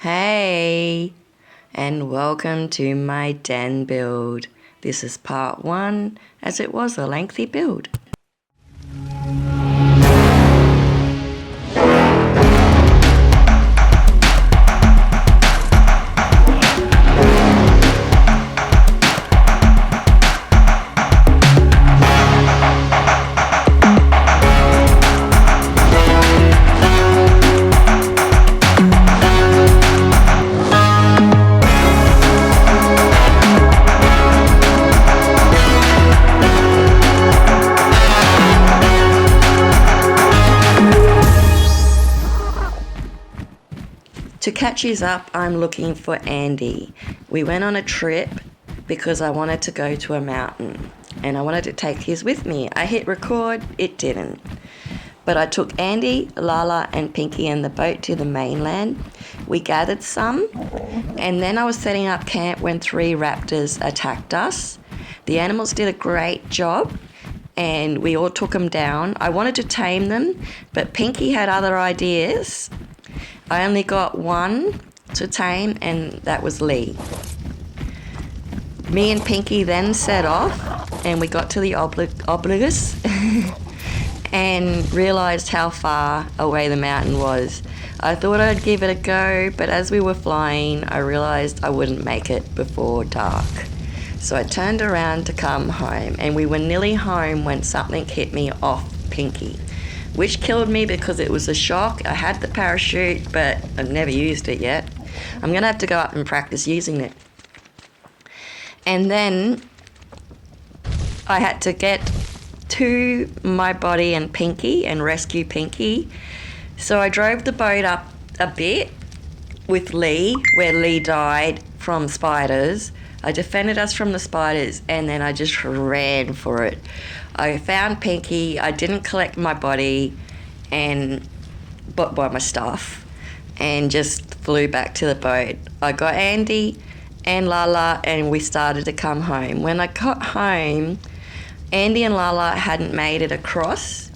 Hey, and welcome to my den build. This is part 1, as it was a lengthy build. To catch you up, I'm looking for Andy. We went on a trip because I wanted to go to a mountain and I wanted to take his with me. I hit record, it didn't. But I took Andy, Lala and Pinky in the boat to the mainland. We gathered some and then I was setting up camp when 3 raptors attacked us. The animals did a great job and we all took them down. I wanted to tame them, but Pinky had other ideas. I only got one to tame, and that was Lee. Me and Pinky then set off, and we got to the obelisk and realised how far away the mountain was. I thought I'd give it a go, but as we were flying, I realised I wouldn't make it before dark. So I turned around to come home, and we were nearly home when something hit me off Pinky, which killed me because it was a shock. I had the parachute, but I've never used it yet. I'm going to have to go up and practice using it. And then I had to get to my body and Pinky and rescue Pinky. So I drove the boat up a bit with Lee, where Lee died from spiders. I defended us from the spiders and then I just ran for it. I found Pinky, I didn't collect my body and by my stuff and just flew back to the boat. I got Andy and Lala and we started to come home. When I got home, Andy and Lala hadn't made it across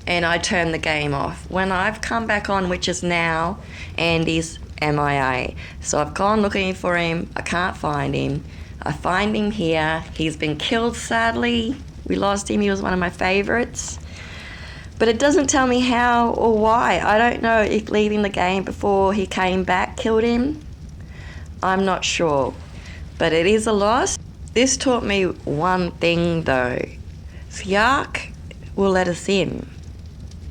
and I turned the game off. When I've come back on, which is now, Andy's MIA. So I've gone looking for him, I can't find him. I find him here, he's been killed sadly. We lost him, he was one of my favourites. But it doesn't tell me how or why. I don't know if leaving the game before he came back killed him. I'm not sure, but it is a loss. This taught me one thing though. EnjoyMusic will let us in,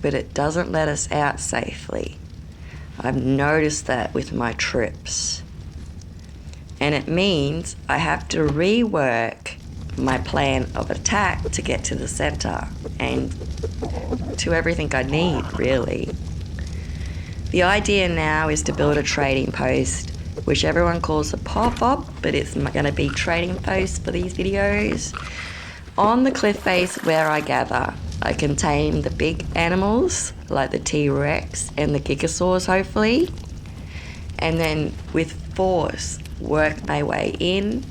but it doesn't let us out safely. I've noticed that with my trips. And it means I have to rework my plan of attack to get to the center and to everything I need, really. The idea now is to build a trading post, which everyone calls a pop-up, but it's going to be trading post for these videos. On the cliff face where I gather, I can tame the big animals like the T-Rex and the Gigasaurs hopefully, and then with force work my way in.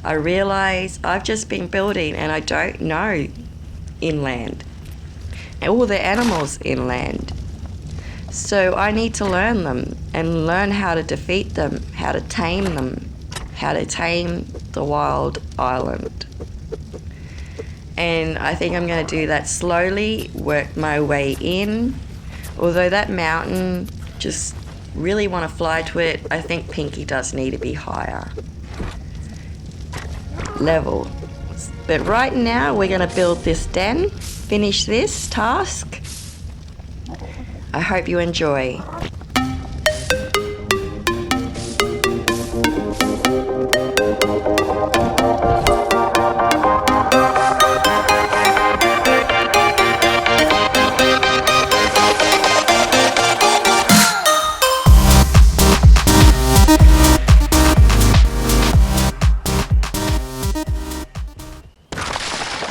I realise I've just been building and I don't know inland, all the animals inland. So I need to learn them and learn how to defeat them, how to tame them, how to tame the wild island. And I think I'm going to do that slowly, work my way in. Although that mountain, just really want to fly to it, I think Pinky does need to be higher level. But right now we're going to build this den, finish this task. I hope you enjoy.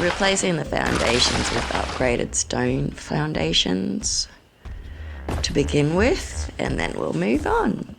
Replacing the foundations with upgraded stone foundations to begin with, and then we'll move on.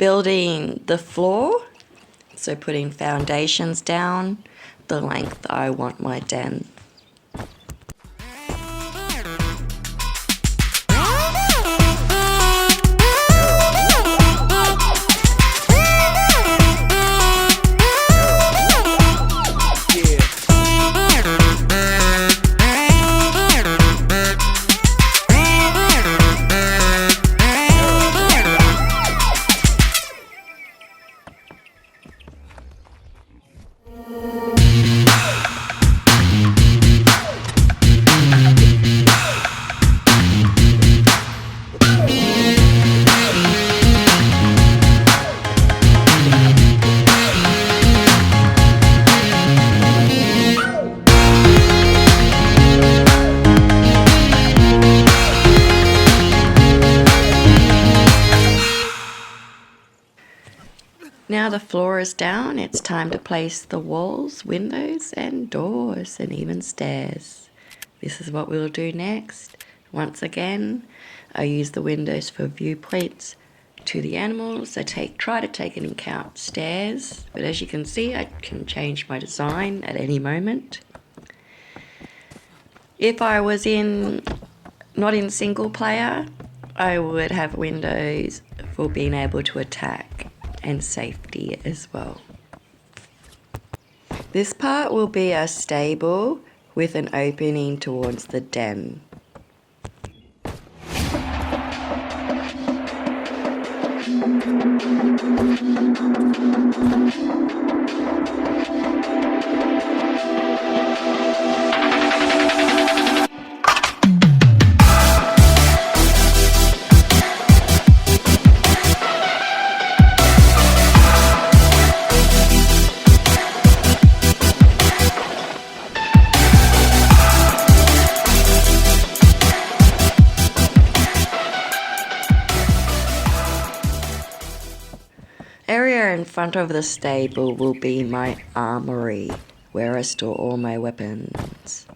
building the floor, so putting foundations down the length I want my den. Now the floor is down, it's time to place the walls, windows and doors and even stairs. This is what we'll do next. Once again, I use the windows for viewpoints to the animals. I try to take into account stairs, but as you can see, I can change my design at any moment. If I was not in single player, I would have windows for being able to attack and safety as well. This part will be a stable with an opening towards the den. Area in front of the stable will be my armory, where I store all my weapons.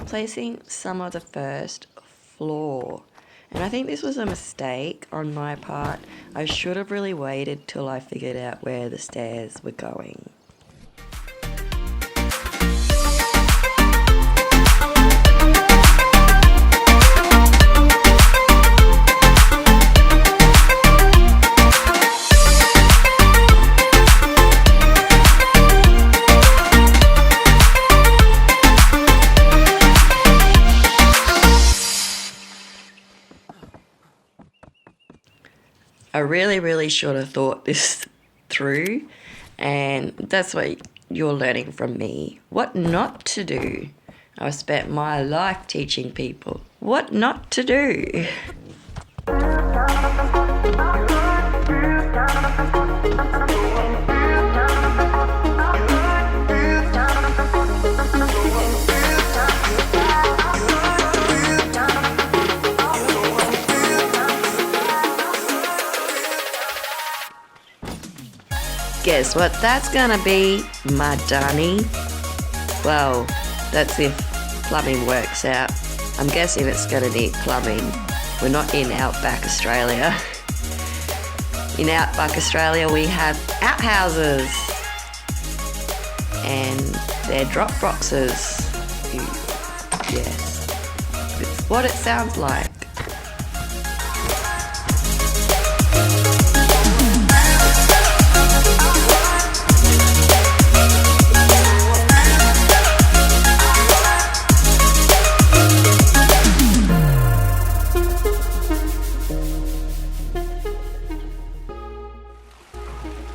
Placing some of the first floor, and I think this was a mistake on my part. I should have really waited till I figured out where the stairs were going. I really should have thought this through, and that's what you're learning from me. What not to do. I've spent my life teaching people what not to do. Guess what that's gonna be, my Danny? Well, that's if plumbing works out. I'm guessing it's gonna need plumbing. We're not in Outback Australia. In Outback Australia we have outhouses. And they're drop boxes. Yes, it's what it sounds like.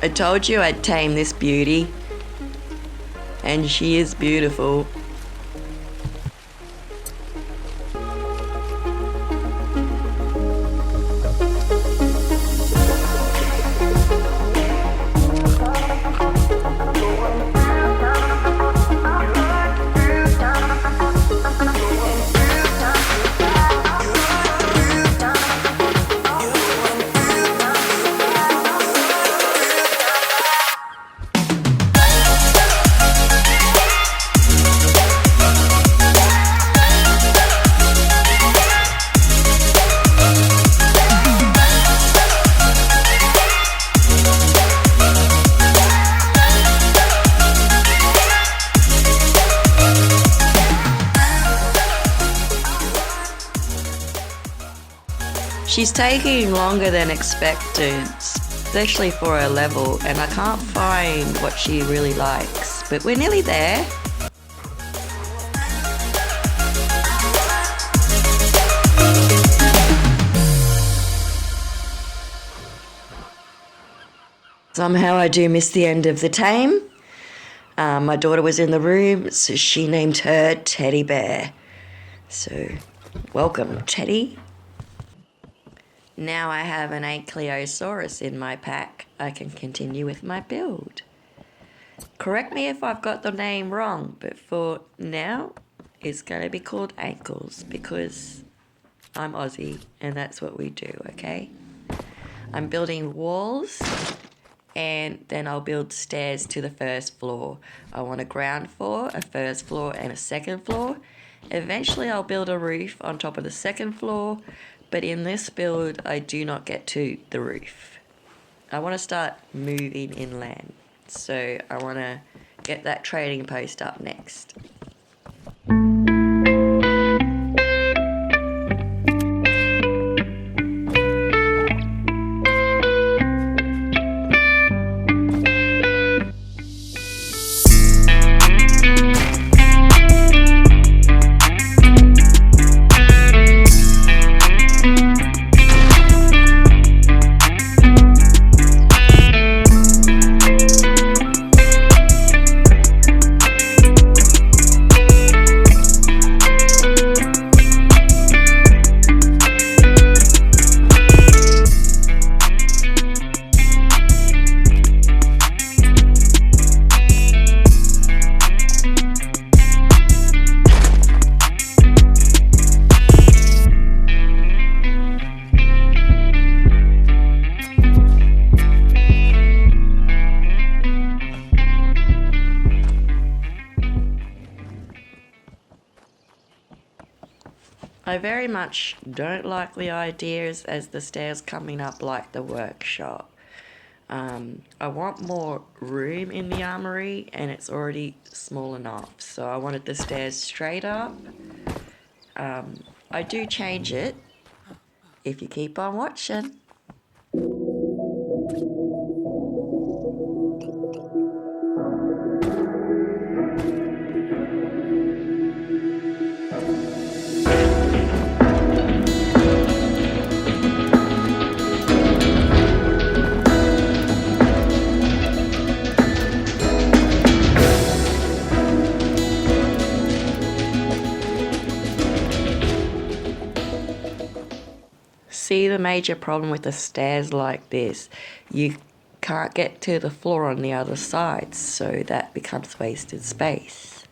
I told you I'd tame this beauty, and she is beautiful. She's taking longer than expected, especially for her level, and I can't find what she really likes, but we're nearly there. Somehow I do miss the end of the tame. My daughter was in the room, so she named her Teddy Bear. So, welcome, Teddy. Now I have an AleXZavesa in my pack, I can continue with my build. Correct me if I've got the name wrong, but for now, it's going to be called Ankles because I'm Aussie and that's what we do, okay? I'm building walls and then I'll build stairs to the first floor. I want a ground floor, a first floor and a second floor. Eventually I'll build a roof on top of the second floor, but in this build I do not get to the roof. I want to start moving inland, so I want to get that trading post up next. I very much don't like the ideas as the stairs coming up like the workshop. I want more room in the armory and it's already small enough, so I wanted the stairs straight up. I do change it if you keep on watching. see the major problem with the stairs like this. You can't get to the floor on the other side, so that becomes wasted space.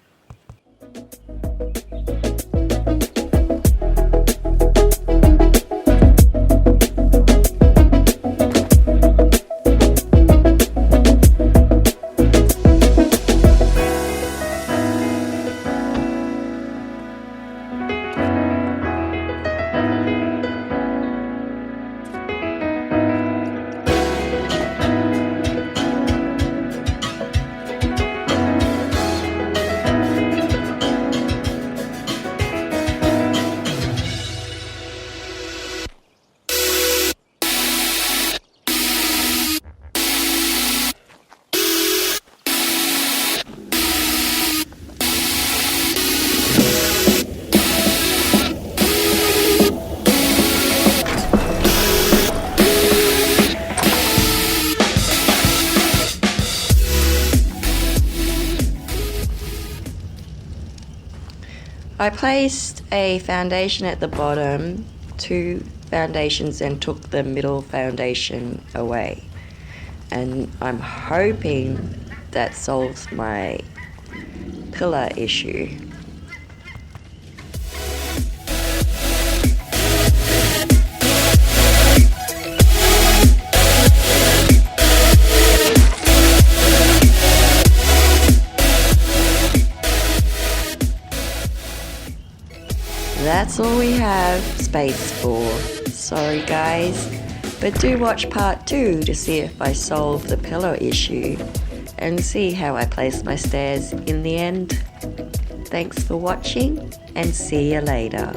I placed a foundation at the bottom, 2 foundations, and took the middle foundation away. And I'm hoping that solves my pillar issue. That's all we have space for. Sorry guys, but do watch part 2 to see if I solve the pillow issue and see how I place my stairs in the end. Thanks for watching and see you later.